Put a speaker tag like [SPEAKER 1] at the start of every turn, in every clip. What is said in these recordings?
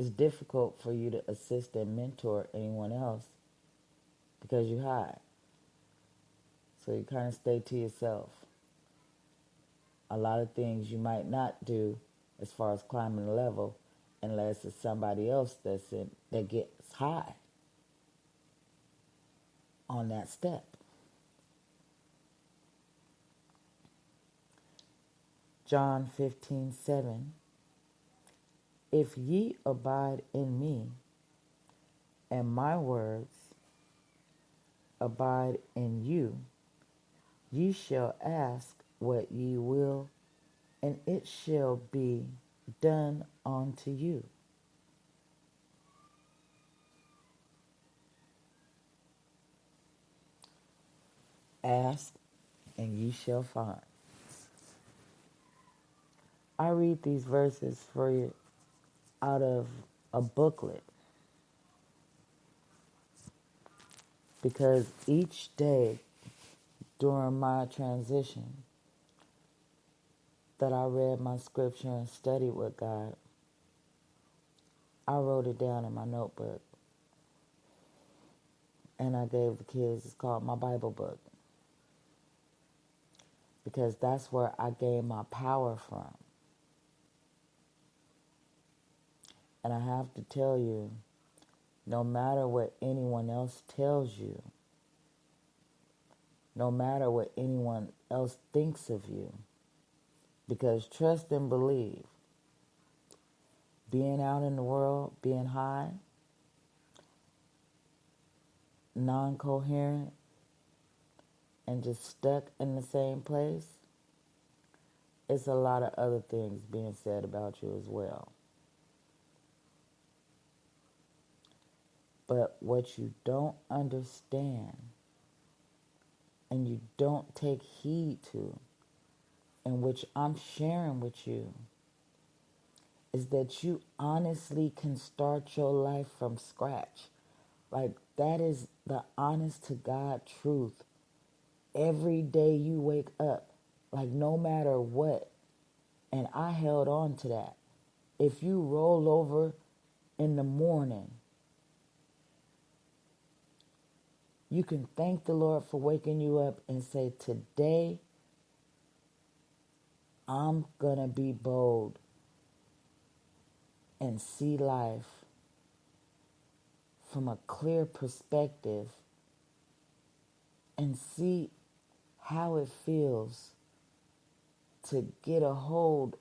[SPEAKER 1] It's difficult for you to assist and mentor anyone else because you're high. So you kind of stay to yourself. A lot of things you might not do as far as climbing the level unless it's somebody else that gets high on that step. John 15:7. If ye abide in me, and my words abide in you, ye shall ask what ye will, and it shall be done unto you. Ask, and ye shall find. I read these verses for you out of a booklet because each day during my transition that I read my scripture and studied with God, I wrote it down in my notebook and I gave the kids, it's called my Bible book, because that's where I gained my power from. And I have to tell you, no matter what anyone else tells you, no matter what anyone else thinks of you, because trust and believe, being out in the world, being high, non-coherent, and just stuck in the same place, it's a lot of other things being said about you as well. But what you don't understand and you don't take heed to, and which I'm sharing with you, is that you honestly can start your life from scratch. Like, that is the honest to God truth. Every day you wake up, like, no matter what, and I held on to that. If you roll over in the morning, you can thank the Lord for waking you up and say, today I'm going to be bold and see life from a clear perspective and see how it feels to get a hold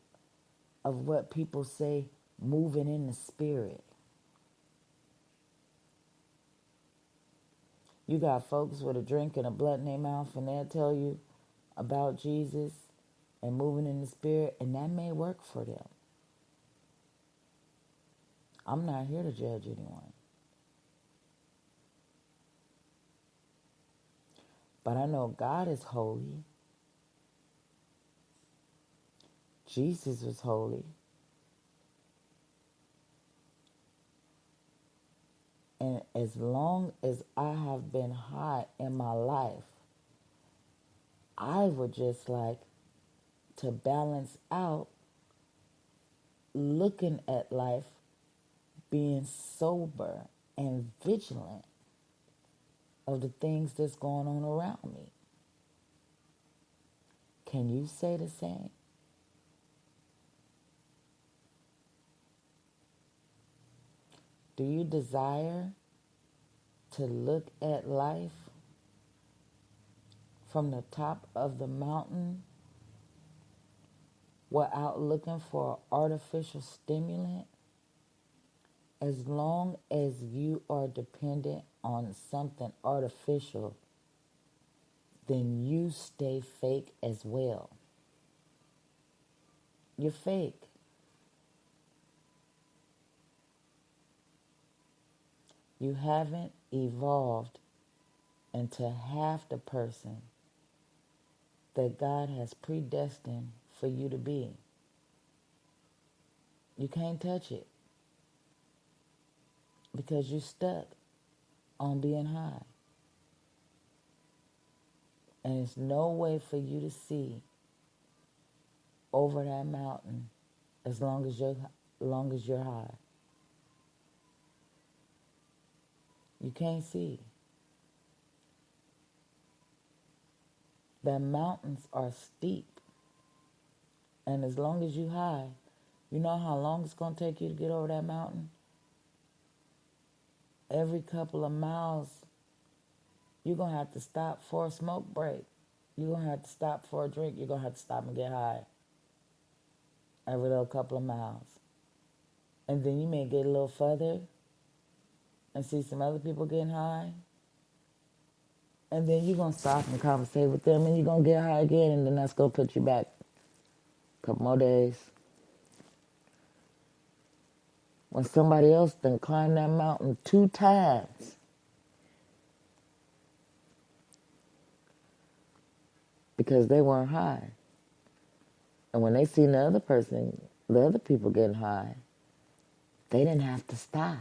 [SPEAKER 1] of what people say, moving in the spirit. You got folks with a drink and a blunt in their mouth and they'll tell you about Jesus and moving in the spirit, and that may work for them. I'm not here to judge anyone. But I know God is holy. Jesus was holy. And as long as I have been high in my life, I would just like to balance out looking at life, being sober and vigilant of the things that's going on around me. Can you say the same? Do you desire to look at life from the top of the mountain without looking for an artificial stimulant? As long as you are dependent on something artificial, then you stay fake as well. You're fake. You haven't evolved into half the person that God has predestined for you to be. You can't touch it because you're stuck on being high. And there's no way for you to see over that mountain as long as you're high. You can't see. The mountains are steep. And as long as you high, you know how long it's going to take you to get over that mountain? Every couple of miles, you're going to have to stop for a smoke break. You're going to have to stop for a drink. You're going to have to stop and get high every little couple of miles. And then you may get a little further and see some other people getting high. And then you're going to stop and conversate with them, and you're going to get high again, and then that's going to put you back a couple more days. When somebody else done climbed that mountain 2 times because they weren't high. And when they seen the other people getting high, they didn't have to stop.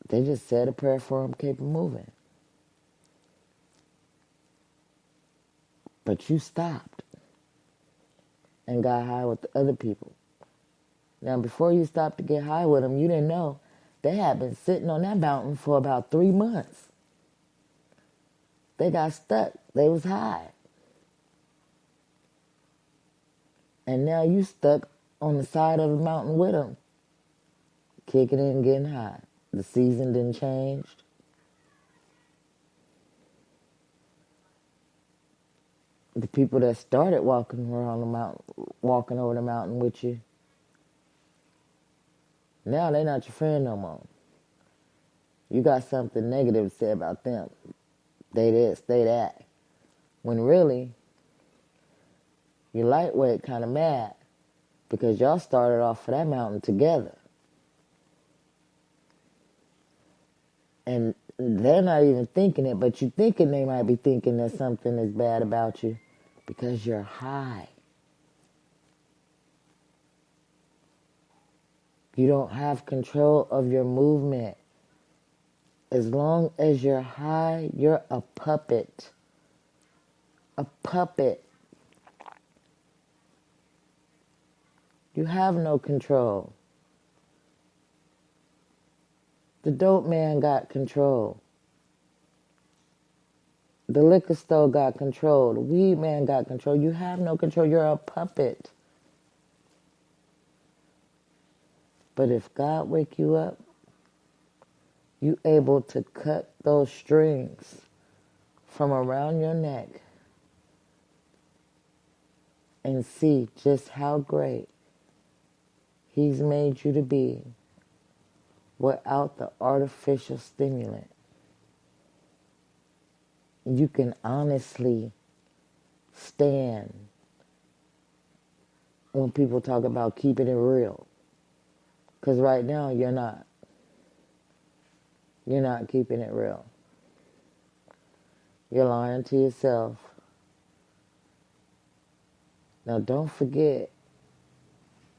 [SPEAKER 1] They just said a prayer for them, kept moving. But you stopped and got high with the other people. Now, before you stopped to get high with them, you didn't know they had been sitting on that mountain for about 3 months. They got stuck. They was high. And now you stuck on the side of the mountain with them, kicking it and getting high. The season didn't change. The people that started walking around the mountain, walking over the mountain with you, now they're not your friend no more. You got something negative to say about them. They this, they that. When really, you're lightweight kind of mad because y'all started off for that mountain together. And they're not even thinking it, but you thinking they might be thinking that something is bad about you because you're high. You don't have control of your movement. As long as you're high, you're a puppet. A puppet. You have no control. The dope man got control. The liquor store got control. The weed man got control. You have no control. You're a puppet. But if God wake you up, you able to cut those strings from around your neck and see just how great He's made you to be without the artificial stimulant. You can honestly stand when people talk about keeping it real. Because right now, you're not. You're not keeping it real. You're lying to yourself. Now, don't forget,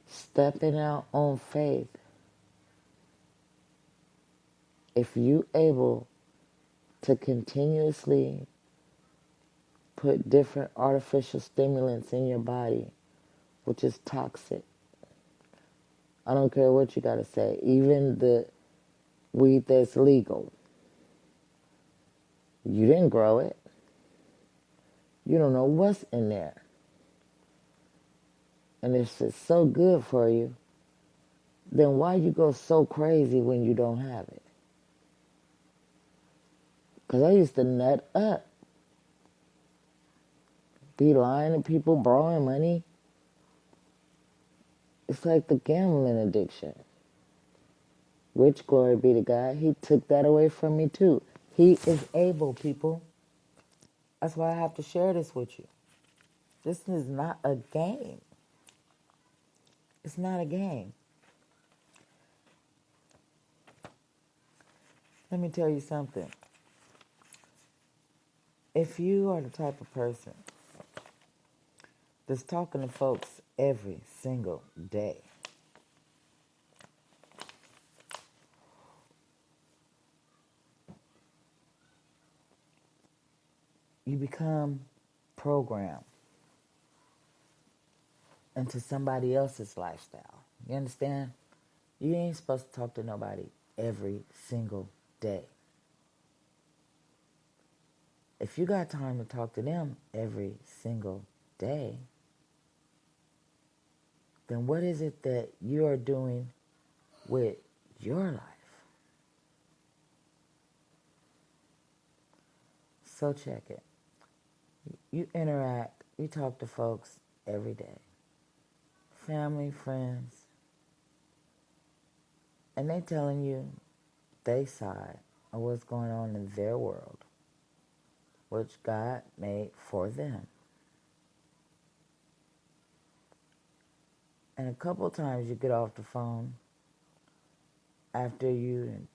[SPEAKER 1] stepping out on faith. If you able to continuously put different artificial stimulants in your body, which is toxic, I don't care what you got to say, even the weed that's legal, you didn't grow it. You don't know what's in there. And if it's so good for you, then why you go so crazy when you don't have it? Because I used to nut up. Be lying to people, borrowing money. It's like the gambling addiction. Which, glory be to God, He took that away from me too. He is able, people. That's why I have to share this with you. This is not a game. It's not a game. Let me tell you something. If you are the type of person that's talking to folks every single day, you become programmed into somebody else's lifestyle. You understand? You ain't supposed to talk to nobody every single day. If you got time to talk to them every single day, then what is it that you are doing with your life? So check it. You interact, you talk to folks every day. Family, friends, and they telling you they side of what's going on in their world, which God made for them. And a couple times you get off the phone after you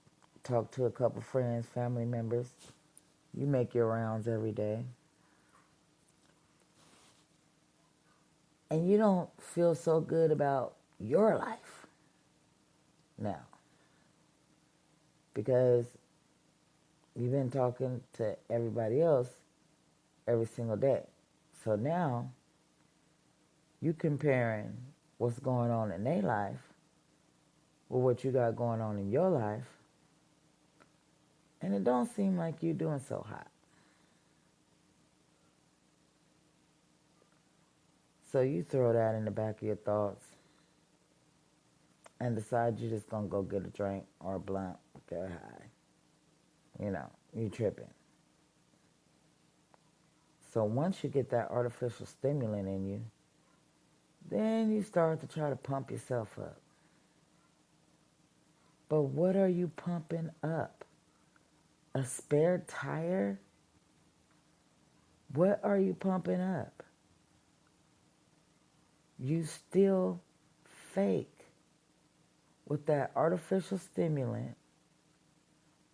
[SPEAKER 1] talk to a couple friends, family members, you make your rounds every day, and you don't feel so good about your life now because you've been talking to everybody else every single day. So now you comparing what's going on in their life with what you got going on in your life, and it don't seem like you're doing so hot. So you throw that in the back of your thoughts and decide you're just going to go get a drink or a blunt, get high. You know, you tripping. So once you get that artificial stimulant in you, then you start to try to pump yourself up. But what are you pumping up? A spare tire? What are you pumping up? You still fake with that artificial stimulant,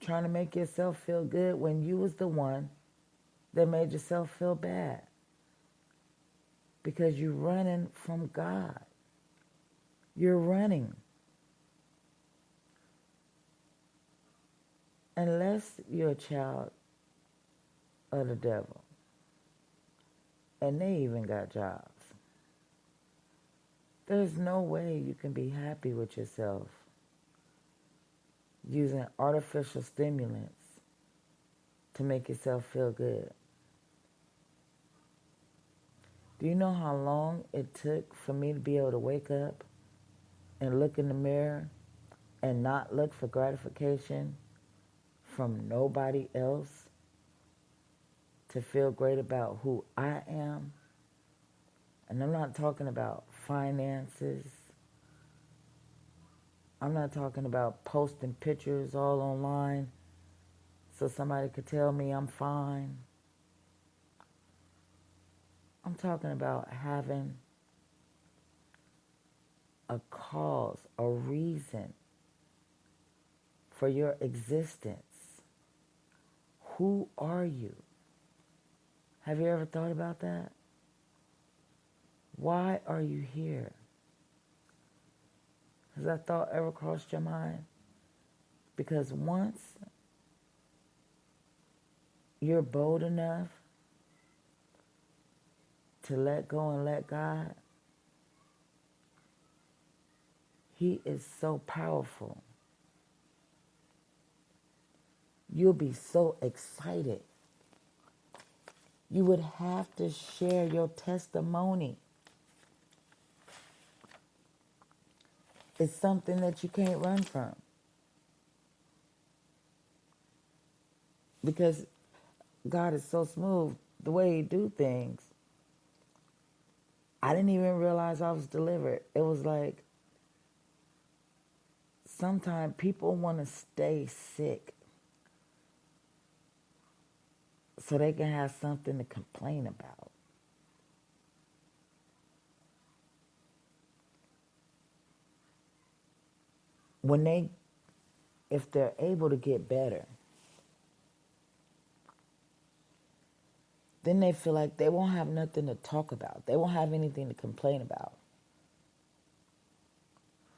[SPEAKER 1] trying to make yourself feel good when you was the one that made yourself feel bad. Because you're running from God. You're running. Unless you're a child of the devil. And they even got jobs. There's no way you can be happy with yourself using artificial stimulants to make yourself feel good. Do you know how long it took for me to be able to wake up and look in the mirror and not look for gratification from nobody else to feel great about who I am? And I'm not talking about finances. I'm not talking about posting pictures all online so somebody could tell me I'm fine. I'm talking about having a cause, a reason for your existence. Who are you? Have you ever thought about that? Why are you here? Has that thought ever crossed your mind? Because once you're bold enough to let go and let God, He is so powerful. You'll be so excited. You would have to share your testimony. It's something that you can't run from. Because God is so smooth, the way He do things. I didn't even realize I was delivered. It was like, sometimes people want to stay sick so they can have something to complain about. If they're able to get better, then they feel like they won't have nothing to talk about. They won't have anything to complain about.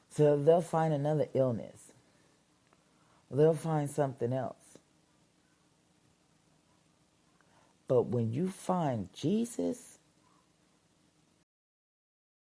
[SPEAKER 1] So they'll find another illness. They'll find something else. But when you find Jesus,